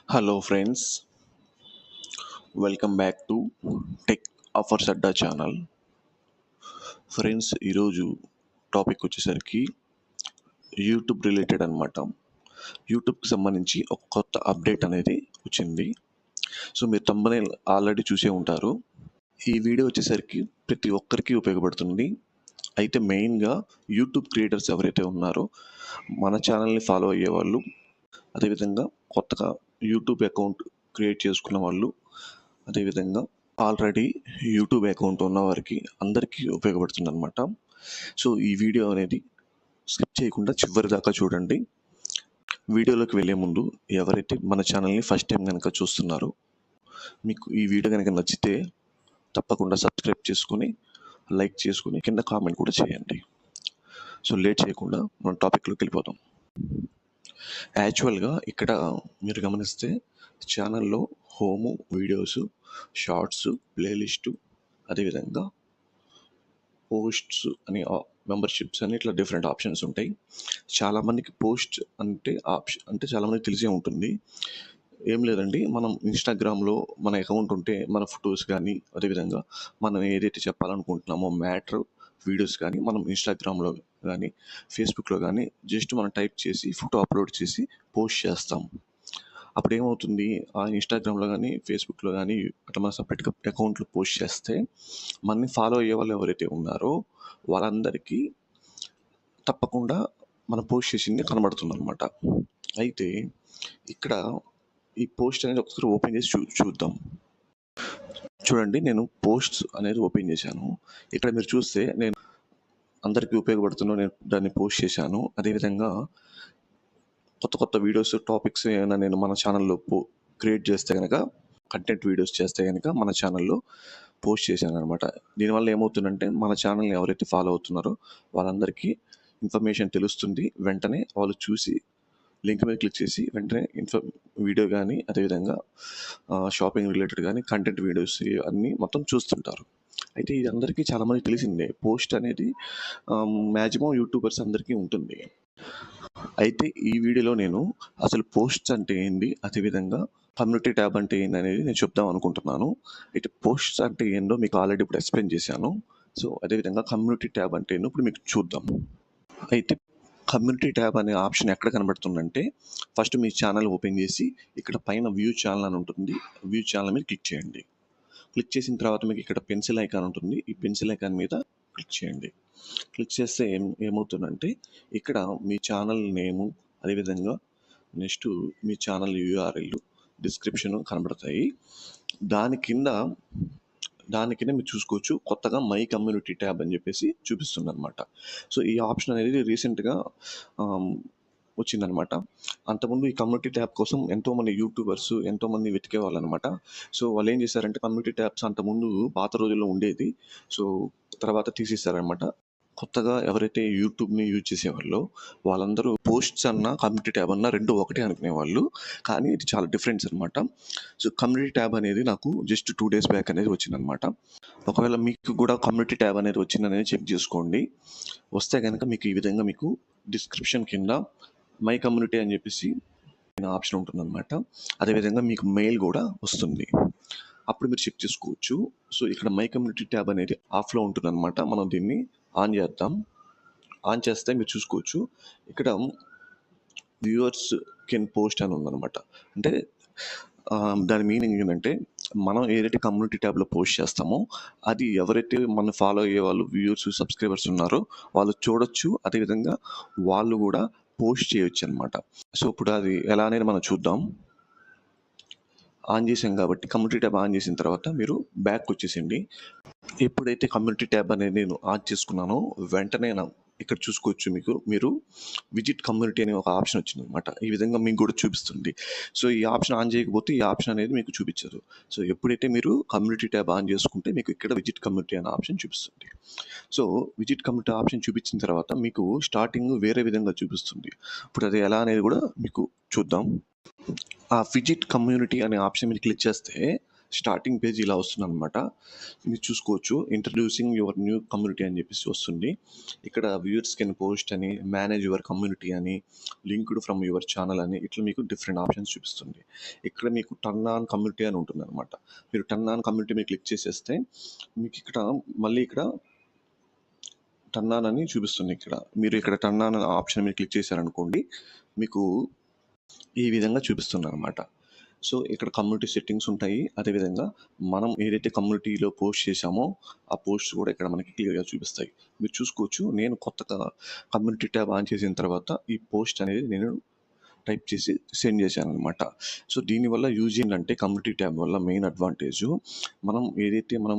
Hello friends, welcome back to tech offers Adda channel. Friends, ఈరోజు topic వచ్చేసరికి YouTube related అనమాట. యూట్యూబ్కి సంబంధించి ఒక కొత్త అప్డేట్ అనేది వచ్చింది. సో మీరు థంబ్నెయిల్ ఆల్రెడీ చూసే ఉంటారు. ఈ వీడియో వచ్చేసరికి ప్రతి ఒక్కరికి ఉపయోగపడుతుంది. అయితే మెయిన్గా యూట్యూబ్ క్రియేటర్స్ ఎవరైతే ఉన్నారో మన ఛానల్ని ఫాలో అయ్యే వాళ్ళు, అదేవిధంగా కొత్తగా యూట్యూబ్ అకౌంట్ క్రియేట్ చేసుకున్న వాళ్ళు, అదేవిధంగా ఆల్రెడీ యూట్యూబ్ అకౌంట్ ఉన్న వారికి అందరికీ ఉపయోగపడుతుంది అనమాట. సో ఈ వీడియో అనేది స్కిప్ చేయకుండా చివరి దాకా చూడండి. వీడియోలోకి వెళ్ళే ముందు ఎవరైతే మన ఛానల్ని ఫస్ట్ టైం కనుక చూస్తున్నారో, మీకు ఈ వీడియో కనుక నచ్చితే తప్పకుండా సబ్స్క్రైబ్ చేసుకుని, లైక్ చేసుకుని, కింద కామెంట్ కూడా చేయండి. సో లేట్ చేయకుండా మనం టాపిక్లోకి వెళ్ళిపోతాం. యాక్చువల్గా ఇక్కడ మీరు గమనిస్తే ఛానల్లో హోము, వీడియోస్, షార్ట్స్, ప్లేలిస్టు, అదేవిధంగా పోస్ట్స్ అని మెంబర్షిప్స్ అని ఇట్లా డిఫరెంట్ ఆప్షన్స్ ఉంటాయి. చాలామందికి పోస్ట్ అంటే చాలామందికి తెలిసే ఉంటుంది. ఏం లేదండి, మనం ఇన్స్టాగ్రామ్లో మన అకౌంట్ ఉంటే మన ఫొటోస్ కానీ, అదేవిధంగా మనం ఏదైతే చెప్పాలనుకుంటున్నామో మ్యాటర్ వీడియోస్ కానీ మనం ఇన్స్టాగ్రామ్లో కానీ ఫేస్బుక్లో కానీ జస్ట్ మనం టైప్ చేసి ఫోటో అప్లోడ్ చేసి పోస్ట్ చేస్తాం. అప్పుడు ఏమవుతుంది, ఆ ఇన్స్టాగ్రామ్లో కానీ ఫేస్బుక్లో కానీ అట్లా మన సపరేట్గా అకౌంట్లు పోస్ట్ చేస్తే మనని ఫాలో అయ్యే వాళ్ళు ఎవరైతే ఉన్నారో వాళ్ళందరికీ తప్పకుండా మన పోస్ట్ చేసింది కనబడుతుంది అనమాట. అయితే ఇక్కడ ఈ పోస్ట్ అనేది ఒకసారి ఓపెన్ చేసి చూద్దాం. చూడండి, నేను పోస్ట్స్ అనేది ఓపెన్ చేశాను. ఇక్కడ మీరు చూస్తే నేను అందరికీ ఉపయోగపడుతున్నా నేను దాన్ని పోస్ట్ చేశాను. అదేవిధంగా కొత్త వీడియోస్, టాపిక్స్ ఏమైనా నేను మన ఛానల్లో క్రియేట్ చేస్తే కనుక, కంటెంట్ వీడియోస్ చేస్తే కనుక మన ఛానల్లో పోస్ట్ చేశాను అనమాట. దీనివల్ల ఏమవుతుందంటే మన ఛానల్ని ఎవరైతే ఫాలో అవుతున్నారో వాళ్ళందరికీ ఇన్ఫర్మేషన్ తెలుస్తుంది. వెంటనే వాళ్ళు చూసి లింక్ మీద క్లిక్ చేసి వెంటనే వీడియో కానీ, అదేవిధంగా షాపింగ్ రిలేటెడ్ కానీ కంటెంట్ వీడియోస్ అన్నీ మొత్తం చూస్తుంటారు. అయితే ఇది అందరికీ చాలామంది తెలిసిందే, పోస్ట్ అనేది మ్యాక్సిమం యూట్యూబర్స్ అందరికీ ఉంటుంది. అయితే ఈ వీడియోలో నేను అసలు పోస్ట్స్ అంటే ఏంటి, అదేవిధంగా కమ్యూనిటీ ట్యాబ్ అంటే ఏంటి అనేది నేను చెప్దాం అనుకుంటున్నాను. అయితే పోస్ట్స్ అంటే ఏంటో మీకు ఆల్రెడీ ఇప్పుడు ఎక్స్ప్లెయిన్ చేశాను. సో అదేవిధంగా కమ్యూనిటీ ట్యాబ్ అంటే ఏంటో ఇప్పుడు మీకు చూద్దాం. అయితే కమ్యూనిటీ ట్యాబ్ అనే ఆప్షన్ ఎక్కడ కనబడుతుందంటే, ఫస్ట్ మీ ఛానల్ ఓపెన్ చేసి ఇక్కడ పైన వ్యూ ఛానల్ అని ఉంటుంది. వ్యూ ఛానల్ మీద క్లిక్ చేయండి. క్లిక్ చేసిన తర్వాత మీకు ఇక్కడ పెన్సిల్ ఐకాన్ ఉంటుంది. ఈ పెన్సిల్ ఐకాన్ మీద క్లిక్ చేయండి. క్లిక్ చేస్తే ఏమవుతుందంటే ఇక్కడ మీ ఛానల్ నేము, అదేవిధంగా నెక్స్ట్ మీ ఛానల్ యూఆర్ఎల్, డిస్క్రిప్షన్ కనబడతాయి. దాని కింద మీరు చూసుకోవచ్చు, కొత్తగా మై కమ్యూనిటీ ట్యాబ్ అని చెప్పేసి చూపిస్తుంది అనమాట. సో ఈ ఆప్షన్ అనేది రీసెంట్గా వచ్చిందనమాట. అంతకుముందు ఈ కమ్యూనిటీ ట్యాబ్ కోసం ఎంతోమంది యూట్యూబర్స్ ఎంతోమంది వెతికేవాళ్ళు అనమాట. సో వాళ్ళు ఏం చేశారంటే, కమ్యూనిటీ ట్యాబ్స్ అంతకుముందు పాత రోజుల్లో ఉండేది, సో తర్వాత తీసేశారనమాట. కొత్తగా ఎవరైతే యూట్యూబ్ని యూజ్ చేసేవాళ్ళో వాళ్ళందరూ పోస్ట్స్ అన్న కమ్యూనిటీ ట్యాబ్ అన్న రెండు ఒకటే అనుకునేవాళ్ళు. కానీ ఇది చాలా డిఫరెన్స్ అనమాట. సో కమ్యూనిటీ ట్యాబ్ అనేది నాకు జస్ట్ 2 days బ్యాక్ అనేది వచ్చిందనమాట. ఒకవేళ మీకు కూడా కమ్యూనిటీ ట్యాబ్ అనేది వచ్చిందనేది చెక్ చేసుకోండి. వస్తే కనుక మీకు ఈ విధంగా మీకు డిస్క్రిప్షన్ కింద మై కమ్యూనిటీ అని చెప్పేసి ఆప్షన్ ఉంటుందన్నమాట. అదేవిధంగా మీకు మెయిల్ కూడా వస్తుంది. అప్పుడు మీరు చెక్ చేసుకోవచ్చు. సో ఇక్కడ మై కమ్యూనిటీ ట్యాబ్ అనేది ఆఫ్లో ఉంటుందన్నమాట. మనం దీన్ని ఆన్ చేద్దాం. ఆన్ చేస్తే మీరు చూసుకోవచ్చు, ఇక్కడ వ్యూవర్స్ కెన్ పోస్ట్ అని ఉందన్నమాట. అంటే దాని మీనింగ్ ఏంటంటే, మనం ఏదైతే కమ్యూనిటీ ట్యాబ్లో పోస్ట్ చేస్తామో అది ఎవరైతే మనం ఫాలో అయ్యే వాళ్ళు, వ్యూవర్స్, సబ్స్క్రైబర్స్ ఉన్నారో వాళ్ళు చూడొచ్చు. అదేవిధంగా వాళ్ళు కూడా పోస్ట్ చేయొచ్చు అనమాట. సో ఇప్పుడు అది ఎలా అనేది మనం చూద్దాం. ఆన్ చేసాం కాబట్టి కమ్యూనిటీ ట్యాబ్ ఆన్ చేసిన తర్వాత మీరు బ్యాక్ వచ్చేసిండి. ఎప్పుడైతే కమ్యూనిటీ ట్యాబ్ అనేది నేను ఆన్ చేసుకున్నానో వెంటనే ఇక్కడ చూసుకోవచ్చు, మీరు విజిట్ కమ్యూనిటీ అనే ఒక ఆప్షన్ వచ్చింది అనమాట. ఈ విధంగా మీకు కూడా చూపిస్తుంది. సో ఈ ఆప్షన్ ఆన్ చేయకపోతే ఈ ఆప్షన్ అనేది మీకు చూపించదు. సో ఎప్పుడైతే మీరు కమ్యూనిటీ ట్యాబ్ ఆన్ చేసుకుంటే మీకు ఇక్కడ విజిట్ కమ్యూనిటీ అనే ఆప్షన్ చూపిస్తుంది. సో విజిట్ కమ్యూనిటీ ఆప్షన్ చూపించిన తర్వాత మీకు స్టార్టింగ్ వేరే విధంగా చూపిస్తుంది. ఇప్పుడు అది ఎలా అనేది కూడా మీకు చూద్దాం. ఆ విజిట్ కమ్యూనిటీ అనే ఆప్షన్ మీద క్లిక్ చేస్తే స్టార్టింగ్ పేజ్ ఇలా వస్తుందన్నమాట. మీరు చూసుకోవచ్చు ఇంట్రడ్యూసింగ్ యువర్ న్యూ కమ్యూనిటీ అని చెప్పేసి వస్తుంది. ఇక్కడ వ్యూయర్స్ కెన్ పోస్ట్ అని, మేనేజ్ యువర్ కమ్యూనిటీ అని, లింక్డ్ ఫ్రమ్ యువర్ ఛానల్ అని ఇట్లా మీకు డిఫరెంట్ ఆప్షన్స్ చూపిస్తుంది. ఇక్కడ మీకు టర్న్ ఆన్ కమ్యూనిటీ అని ఉంటుంది అనమాట. మీరు టర్న్ ఆన్ కమ్యూనిటీ మీద క్లిక్ చేసేస్తే మీకు ఇక్కడ మళ్ళీ ఇక్కడ టర్న్ ఆన్ అని చూపిస్తుంది. మీరు ఇక్కడ టర్న్ ఆన్ ఆప్షన్ మీద క్లిక్ చేశారనుకోండి, మీకు ఈ విధంగా చూపిస్తుంది అనమాట. సో ఇక్కడ కమ్యూనిటీ సెట్టింగ్స్ ఉంటాయి. అదేవిధంగా మనం ఏదైతే కమ్యూనిటీలో పోస్ట్ చేశామో ఆ పోస్ట్ కూడా ఇక్కడ మనకి క్లియర్గా చూపిస్తాయి. మీరు చూసుకోవచ్చు. నేను కొత్తగా కమ్యూనిటీ ట్యాబ్ ఆన్ చేసిన తర్వాత ఈ పోస్ట్ అనేది నేను టైప్ చేసి సెండ్ చేశాను అనమాట. సో దీనివల్ల యూజ్ ఏంటంటే కమ్యూనిటీ ట్యాబ్ వల్ల మెయిన్ అడ్వాంటేజ్ మనం ఏదైతే మనం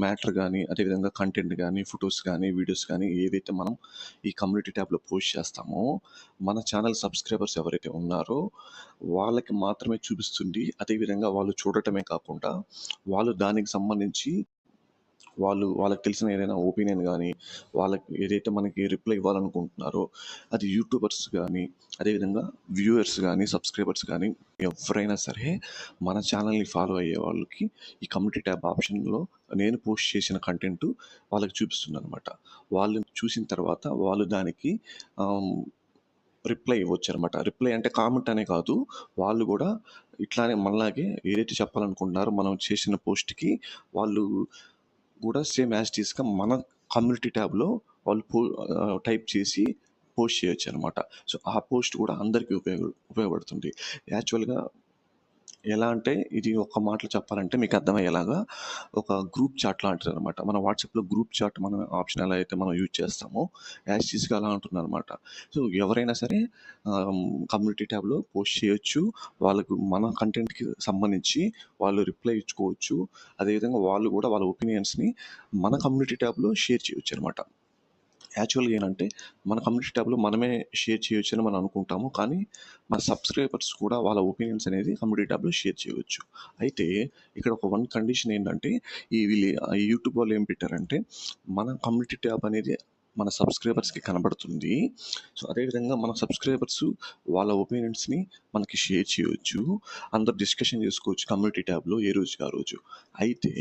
మ్యాటర్ కానీ అదేవిధంగా కంటెంట్ కానీ ఫొటోస్ కానీ వీడియోస్ కానీ ఏవైతే మనం ఈ కమ్యూనిటీ ట్యాబ్లో పోస్ట్ చేస్తామో మన ఛానల్ సబ్స్క్రైబర్స్ ఎవరైతే ఉన్నారో వాళ్ళకి మాత్రమే చూపిస్తుంది. అదేవిధంగా వాళ్ళు చూడటమే కాకుండా వాళ్ళు దానికి సంబంధించి వాళ్ళకి తెలిసిన ఏదైనా ఒపీనియన్ కానీ వాళ్ళకి ఏదైతే మనకి రిప్లై ఇవ్వాలనుకుంటున్నారో అది యూట్యూబర్స్ కానీ అదేవిధంగా వ్యూయర్స్ కానీ సబ్స్క్రైబర్స్ కానీ ఎవరైనా సరే మన ఛానల్ని ఫాలో అయ్యే వాళ్ళకి ఈ కమ్యూనిటీ ట్యాబ్ ఆప్షన్లో నేను పోస్ట్ చేసిన కంటెంట్ వాళ్ళకి చూపిస్తుంది అనమాట. వాళ్ళు చూసిన తర్వాత వాళ్ళు దానికి రిప్లై ఇవ్వచ్చు అనమాట. రిప్లై అంటే కామెంట్ అనే కాదు, వాళ్ళు కూడా ఇట్లానే మనలాగే ఏదైతే చెప్పాలనుకుంటున్నారో మనం చేసిన పోస్ట్కి వాళ్ళు కూడా సేమ్ యాజ్ టీస్గా మన కమ్యూనిటీ ట్యాబ్లో వాళ్ళు టైప్ చేసి పోస్ట్ చేయొచ్చు అనమాట. సో ఆ పోస్ట్ కూడా అందరికీ ఉపయోగపడుతుంది. యాక్చువల్గా ఎలా అంటే ఇది ఒక మాటలో చెప్పాలంటే మీకు అర్థమయ్యేలాగా ఒక గ్రూప్ చాట్ లాంటిది అనమాట. మన వాట్సాప్లో గ్రూప్ చాట్ మన ఆప్షన్ ఎలా అయితే మనం యూజ్ చేస్తామో యాజ్ టీస్గా అలా ఉంటుంది అనమాట. సో ఎవరైనా సరే కమ్యూనిటీ ట్యాబ్లో పోస్ట్ చేయొచ్చు. వాళ్ళకు మన కంటెంట్కి సంబంధించి వాళ్ళు రిప్లై ఇచ్చుకోవచ్చు. అదేవిధంగా వాళ్ళు కూడా వాళ్ళ ఒపీనియన్స్ని మన కమ్యూనిటీ ట్యాబ్లో షేర్ చేయొచ్చు అనమాట. యాక్చువల్గా ఏంటంటే మన కమ్యూనిటీ ట్యాబ్లో మనమే షేర్ చేయొచ్చు అని మనం అనుకుంటాము, కానీ మన సబ్స్క్రైబర్స్ కూడా వాళ్ళ ఒపీనియన్స్ అనేది కమ్యూనిటీ ట్యాబ్లో షేర్ చేయవచ్చు. అయితే ఇక్కడ ఒక వన్ కండిషన్ ఏంటంటే ఈ యూట్యూబ్ వాళ్ళు ఏం పెట్టారంటే మన కమ్యూనిటీ ట్యాబ్ అనేది మన సబ్స్క్రైబర్స్కి కనబడుతుంది. సో అదేవిధంగా మన సబ్స్క్రైబర్స్ వాళ్ళ ఒపీనియన్స్ని మనకి షేర్ చేయవచ్చు, అందరు డిస్కషన్ చేసుకోవచ్చు కమ్యూనిటీ ట్యాబ్లో ఏ రోజుకి ఆ రోజు. అయితే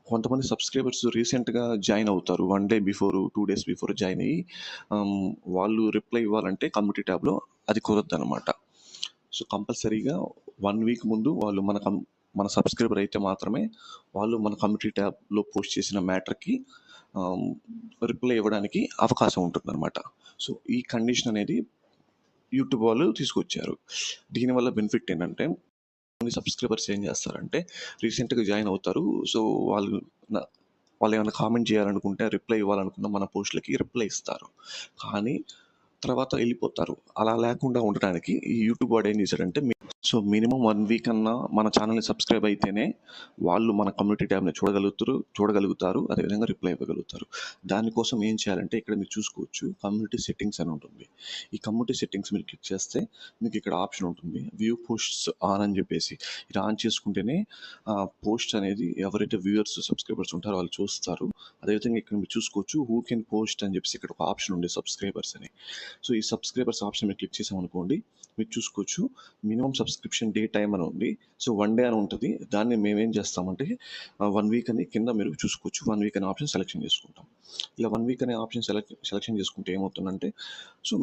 కొంతమంది సబ్స్క్రైబర్స్ రీసెంట్గా జాయిన్ అవుతారు. 1 day before 2 days before join అయ్యి వాళ్ళు రిప్లై ఇవ్వాలంటే కమ్యూనిటీ ట్యాబ్లో అది కుదరదు అనమాట. సో కంపల్సరీగా 1 వీక్ ముందు వాళ్ళు మన సబ్స్క్రైబర్ అయితే మాత్రమే వాళ్ళు మన కమ్యూనిటీ ట్యాబ్లో పోస్ట్ చేసిన మ్యాటర్కి రిప్లై ఇవ్వడానికి అవకాశం ఉంటుందన్నమాట. సో ఈ కండిషన్ అనేది యూట్యూబ్ వాళ్ళు తీసుకొచ్చారు. దీనివల్ల బెనిఫిట్ ఏంటంటే సబ్స్క్రైబర్స్ ఏం చేస్తారంటే రీసెంట్గా జాయిన్ అవుతారు. సో వాళ్ళు ఏమైనా కామెంట్ చేయాలనుకుంటే రిప్లై ఇవ్వాలనుకున్న మన పోస్టులకి రిప్లై ఇస్తారు, కానీ తర్వాత వెళ్ళిపోతారు. అలా లేకుండా ఉండడానికి ఈ యూట్యూబ్ వాడు ఏం చేశాడంటే సో మినిమం 1 వీక్ అన్నా మన ఛానల్ని సబ్స్క్రైబ్ అయితేనే వాళ్ళు మన కమ్యూనిటీ ట్యాబ్ని చూడగలుగుతారు అదేవిధంగా రిప్లై ఇవ్వగలుగుతారు. దానికోసం ఏం చేయాలంటే ఇక్కడ మీరు చూసుకోవచ్చు కమ్యూనిటీ సెట్టింగ్స్ అని ఉంటుంది. ఈ కమ్యూనిటీ సెట్టింగ్స్ మీరు క్లిక్ చేస్తే మీకు ఇక్కడ ఆప్షన్ ఉంటుంది వ్యూ పోస్ట్స్ ఆన్ అని చెప్పేసి. ఇది ఆన్ చేసుకుంటేనే పోస్ట్ అనేది ఎవరైతే వ్యూయర్స్ సబ్స్క్రైబర్స్ ఉంటారో వాళ్ళు చూస్తారు. అదేవిధంగా ఇక్కడ మీరు చూసుకోవచ్చు హూ కెన్ పోస్ట్ అని చెప్పేసి ఇక్కడ ఒక ఆప్షన్ ఉంది సబ్స్క్రైబర్స్ అని. సో ఈ సబ్స్క్రైబర్స్ ఆప్షన్ మీరు క్లిక్ చేసామనుకోండి, మీరు చూసుకోవచ్చు మినిమం సబ్స్క్రిప్షన్ డే టైం అని ఉంది. సో 1 డే అని ఉంటుంది. దాన్ని మేమేం చేస్తామంటే 1 వీక్ అని కింద మీరు చూసుకోవచ్చు 1 వీక్ అనే ఆప్షన్ సెలెక్షన్ చేసుకుంటాం. ఇలా 1 వీక్ అనే ఆప్షన్ సెలెక్షన్ చేసుకుంటే ఏమవుతుందంటే సో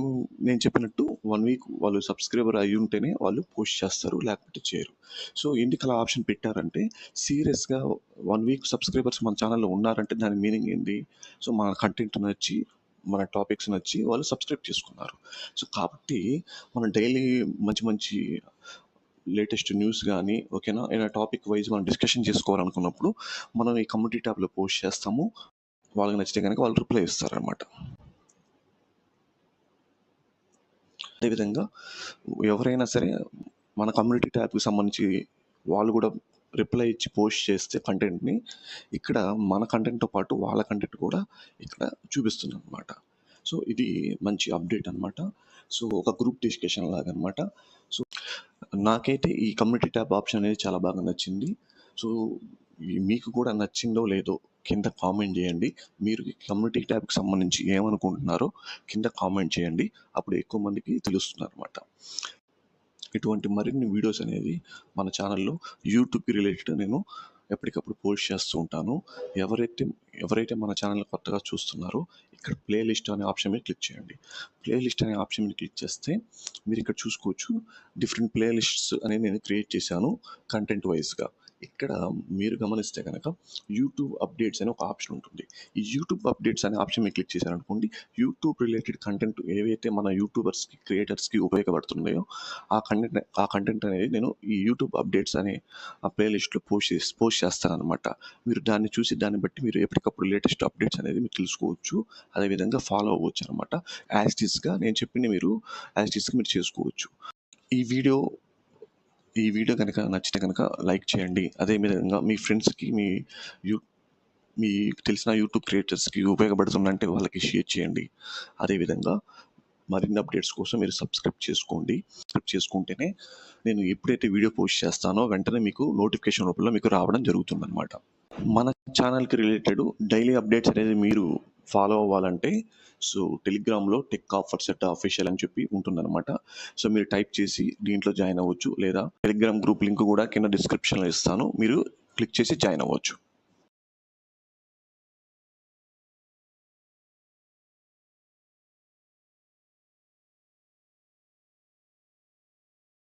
నేను చెప్పినట్టు 1 వీక్ వాళ్ళు సబ్స్క్రైబర్ అయి ఉంటేనే వాళ్ళు పోస్ట్ చేస్తారు, లేకపోతే చేయరు. సో ఎందుకు అలా ఆప్షన్ పెట్టారంటే సీరియస్గా 1 వీక్ సబ్స్క్రైబర్స్ మన ఛానల్లో ఉన్నారంటే దాని మీనింగ్ ఏంటి? సో మన కంటెంట్ నచ్చి మన టాపిక్స్ నచ్చి వాళ్ళు సబ్స్క్రైబ్ చేసుకున్నారు. సో కాబట్టి మనం డైలీ మంచి లేటెస్ట్ న్యూస్ కానీ ఓకేనా ఏదైనా టాపిక్ వైజ్ మనం డిస్కషన్ చేసుకోవాలనుకున్నప్పుడు మనం ఈ కమ్యూనిటీ ట్యాబ్లో పోస్ట్ చేస్తాము. వాళ్ళకి నచ్చితే కనుక వాళ్ళు రిప్లై ఇస్తారనమాట. అదేవిధంగా ఎవరైనా సరే మన కమ్యూనిటీ ట్యాబ్కి సంబంధించి వాళ్ళు కూడా రిప్లై ఇచ్చి పోస్ట్ చేస్తే కంటెంట్ని ఇక్కడ మన కంటెంట్తో పాటు వాళ్ళ కంటెంట్ కూడా ఇక్కడ చూపిస్తుంది అనమాట. సో ఇది మంచి అప్డేట్ అనమాట. సో ఒక గ్రూప్ డిస్కషన్ లాగా అనమాట. సో నాకైతే ఈ కమ్యూనిటీ ట్యాబ్ ఆప్షన్ అనేది చాలా బాగా నచ్చింది. సో మీకు కూడా నచ్చిందో లేదో కింద కామెంట్ చేయండి. మీరు కమ్యూనిటీ ట్యాబ్కి సంబంధించి ఏమనుకుంటున్నారో కింద కామెంట్ చేయండి. అప్పుడు ఎక్కువ మందికి తెలుస్తుంది అనమాట. ఇటువంటి మరిన్ని వీడియోస్ అనేది మన ఛానల్లో యూట్యూబ్‌కి రిలేటెడ్ నేను ఎప్పటికప్పుడు పోస్ట్ చేస్తూ ఉంటాను. ఎవరైతే ఎవరైతే మన ఛానల్ కొత్తగా చూస్తున్నారో ఇక్కడ ప్లే లిస్ట్ అనే ఆప్షన్ మీద క్లిక్ చేయండి. ప్లే లిస్ట్ అనే ఆప్షన్ మీద క్లిక్ చేస్తే మీరు ఇక్కడ చూసుకోవచ్చు. డిఫరెంట్ ప్లే లిస్ట్స్ అనేవి నేను క్రియేట్ చేశాను కంటెంట్ వైస్‌గా. ఇక్కడ మీరు గమనిస్తే గనక యూట్యూబ్ అప్డేట్స్ అని ఒక ఆప్షన్ ఉంటుంది. ఈ యూట్యూబ్ అప్డేట్స్ అనే ఆప్షన్ మీద క్లిక్ చేశారనుకోండి, యూట్యూబ్ రిలేటెడ్ కంటెంట్ ఏవైతే మన యూట్యూబర్స్‌కి, క్రియేటర్స్‌కి ఉపయోగపడుతున్నాయో ఆ కంటెంట్ అనేది నేను ఈ యూట్యూబ్ అప్డేట్స్ అనే ఆ ప్లేలిస్ట్లో పోస్ట్ చేస్తానన్నమాట. మీరు దాన్ని చూసి దాన్ని బట్టి మీరు ఎప్పటికప్పుడు లేటెస్ట్ అప్డేట్స్ అనేది మీరు తెలుసుకోవచ్చు. అదేవిధంగా ఫాలో అవ్వచ్చు అనమాట. యాజ్ ఇట్ ఈస్‌గా నేను చెప్పింది మీరు యాజ్ ఇట్ ఈస్‌గా మీరు చేసుకోవచ్చు. ఈ వీడియో ఈ వీడియో కనుక నచ్చితే కనుక లైక్ చేయండి. అదేవిధంగా మీ ఫ్రెండ్స్‌కి యూ మీకు తెలిసిన యూట్యూబ్ క్రియేటర్స్‌కి ఉపయోగపడుతుందంటే వాళ్ళకి షేర్ చేయండి. అదేవిధంగా మరిన్ని అప్డేట్స్ కోసం మీరు సబ్స్క్రైబ్ చేసుకోండి. సబ్స్క్రైబ్ చేసుకుంటేనే నేను ఎప్పుడైతే వీడియో పోస్ట్ చేస్తానో వెంటనే మీకు నోటిఫికేషన్ రూపంలో మీకు రావడం జరుగుతుందనమాట. మన ఛానల్‌కి రిలేటెడ్ డైలీ అప్డేట్స్ అనేది మీరు ఫాలో అవ్వాలంటే టెలిగ్రామ్‌లో టెక్ ఆఫర్స్ ఎట్ ఆఫీషియల్ అని చెప్పి ఉంటుందన్నమాట. మీరు టైప్ చేసి దీంట్లో జాయిన్ అవ్వచ్చు. లేదా టెలిగ్రామ్ గ్రూప్ లింక్ కూడా కింద డిస్క్రిప్షన్‌లో ఇస్తాను. మీరు క్లిక్ చేసి జాయిన్ అవ్వచ్చు.